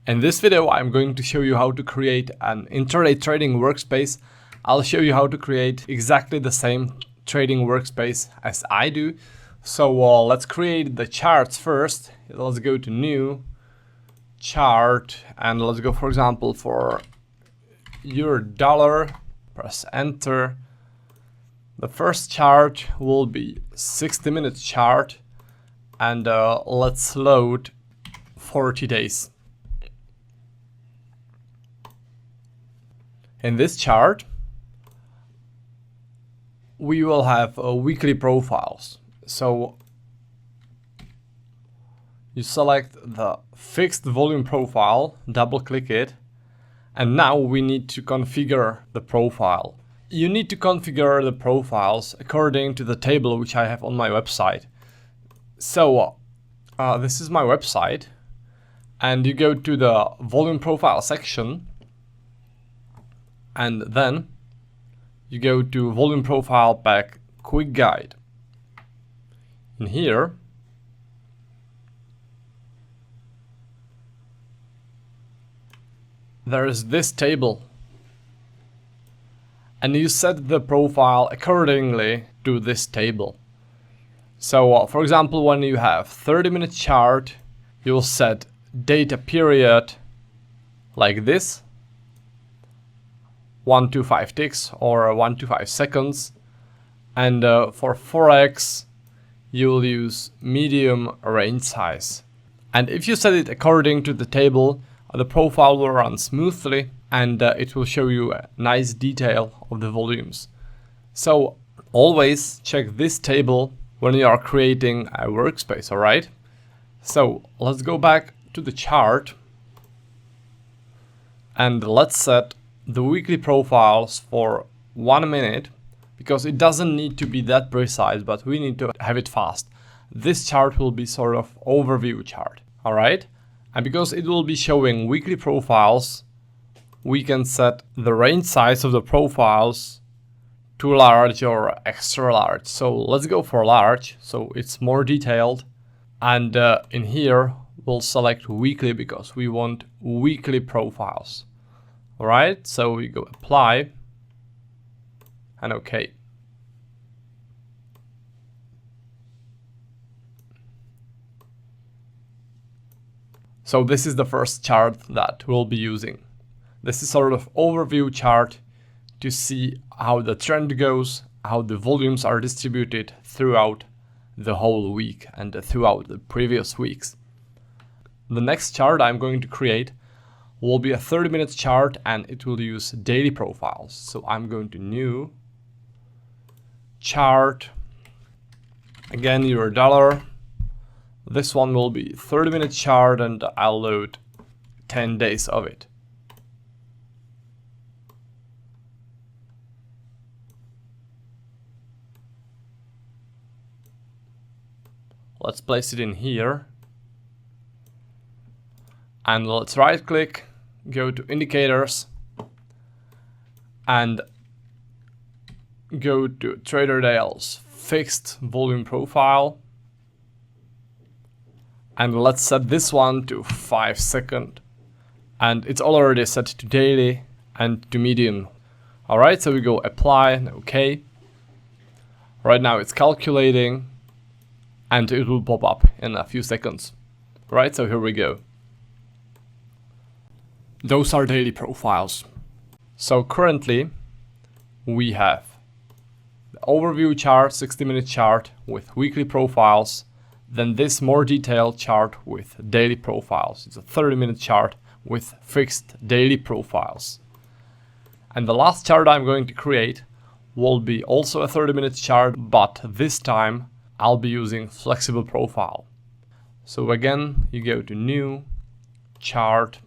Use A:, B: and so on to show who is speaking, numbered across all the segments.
A: In this video, I'm going to show you how to create an intraday trading workspace. I'll show you how to create exactly the same trading workspace as I do. So let's create the charts first. Let's go to new chart and let's go, for example, for euro dollar. Press enter. The first chart will be 60-minute chart and let's load 40 days. In this chart, we will have weekly profiles. So you select the fixed volume profile, double click it, and now we need to configure the profile. You need to configure the profiles according to the table which I have on my website. So this is my website, and you go to the volume profile section, and then you go to volume profile pack quick guide. In here, there is this table, and you set the profile accordingly to this table. So for example, when you have 30-minute chart, you'll set data period like this, 1 to 5 ticks or 1 to 5 seconds, and for Forex you'll use medium range size. And if you set it according to the table, the profile will run smoothly and it will show you a nice detail of the volumes. So always check this table when you are creating a workspace, alright? So let's go back to the chart and let's set the weekly profiles for 1 minute, because it doesn't need to be that precise, but we need to have it fast. This chart will be sort of overview chart, all right? And because it will be showing weekly profiles, we can set the range size of the profiles to large or extra large. So let's go for large, so it's more detailed. And in here, we'll select weekly because we want weekly profiles. All right, so we go apply and OK. So this is the first chart that we'll be using. This is sort of overview chart to see how the trend goes, how the volumes are distributed throughout the whole week and throughout the previous weeks. The next chart I'm going to create will be a 30-minute chart and it will use daily profiles. So I'm going to new chart, again euro dollar. This one will be 30-minute chart and I'll load 10 days of it. Let's place it in here and let's right click, go to indicators and go to TraderDale's fixed volume profile, and let's set this one to 5 seconds, and it's already set to daily and to medium. Alright, so we go apply and OK. Right now it's calculating and it will pop up in a few seconds. Right, so here we go. Those are daily profiles. So currently we have the overview chart, 60-minute chart with weekly profiles, then this more detailed chart with daily profiles. It's a 30-minute chart with fixed daily profiles. And the last chart I'm going to create will be also a 30-minute chart, but this time I'll be using flexible profile. So again, you go to new chart,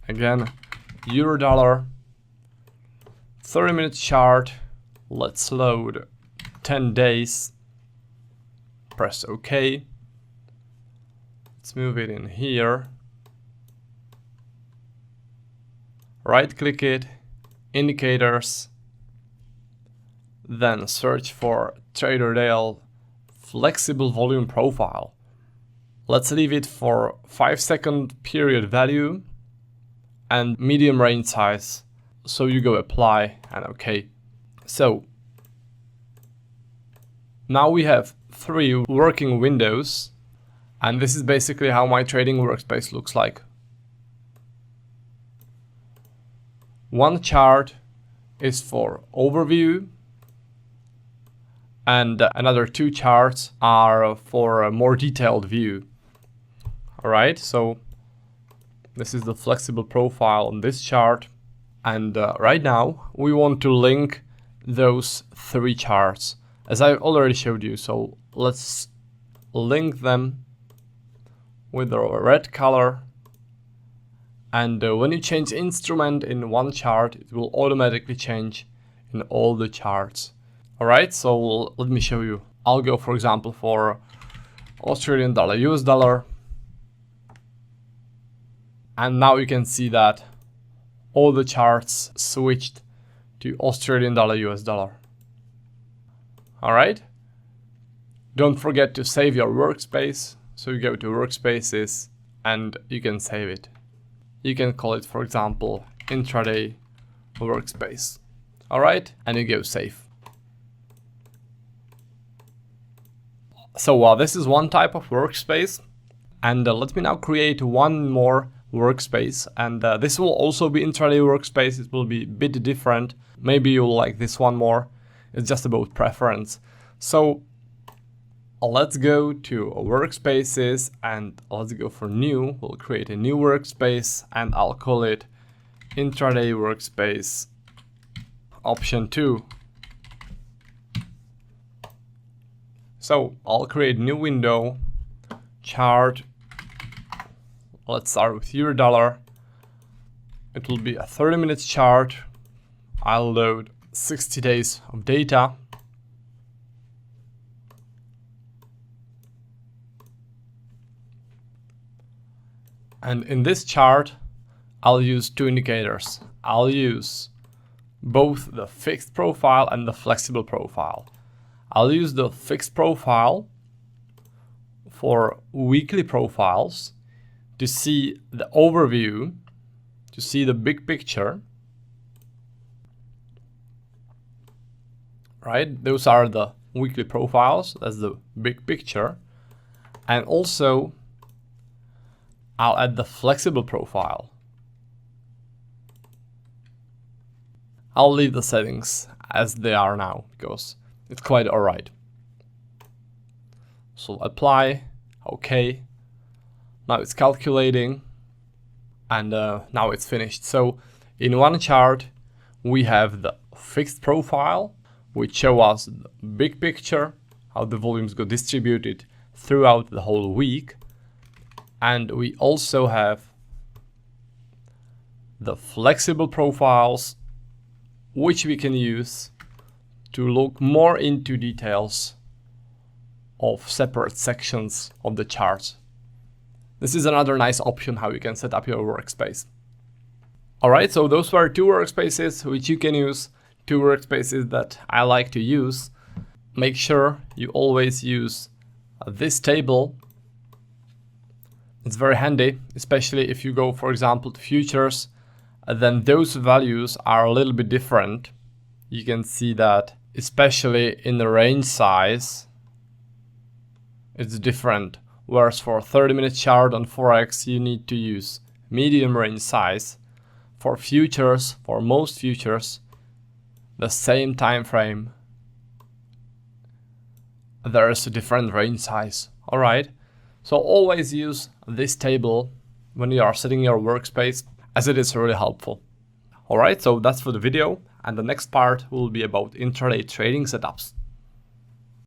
A: again euro dollar, 30-minute chart, let's load 10 days, press OK, let's move it in here, right click it, indicators, then search for TraderDale flexible volume profile. Let's leave it for 5-second period value and medium range size. So you go apply and OK. So now we have 3 working windows, and this is basically how my trading workspace looks like. One chart is for overview, and another 2 charts are for a more detailed view. Alright, so this is the flexible profile on this chart, and right now we want to link those 3 charts as I've already showed you. So let's link them with the red color, and when you change instrument in one chart, it will automatically change in all the charts. Alright, so let me show you. I'll go, for example, for Australian dollar, US dollar. And now you can see that all the charts switched to Australian dollar, US dollar. Alright. Don't forget to save your workspace. So you go to workspaces and you can save it. You can call it, for example, intraday workspace. Alright, and you go save. So this is one type of workspace, and let me now create one more workspace, and this will also be intraday workspace. It will be a bit different. Maybe you'll like this one more. It's just about preference. So let's go to workspaces and let's go for new. We'll create a new workspace and I'll call it intraday workspace option 2. So I'll create a new window, chart. Let's start with Euro dollar. It will be a 30 minutes chart. I'll load 60 days of data. And in this chart, I'll use 2 indicators. I'll use both the fixed profile and the flexible profile. I'll use the fixed profile for weekly profiles to see the overview, to see the big picture. Right? Those are the weekly profiles. That's the big picture. And also, I'll add the flexible profile. I'll leave the settings as they are now because it's quite alright. So apply, OK. Now it's calculating, and now it's finished. So in one chart, we have the fixed profile, which show us the big picture, how the volumes go distributed throughout the whole week. And we also have the flexible profiles, which we can use to look more into details of separate sections of the charts. This is another nice option how you can set up your workspace. Alright, so those were 2 workspaces which you can use, 2 workspaces that I like to use. Make sure you always use this table. It's very handy, especially if you go, for example, to futures, then those values are a little bit different. You can see that, especially in the range size, it's different. Whereas for a 30-minute chart on Forex, you need to use medium range size. For futures, for most futures, the same time frame, there is a different range size. Alright, so always use this table when you are setting your workspace, as it is really helpful. Alright, so that's for the video, and the next part will be about intraday trading setups.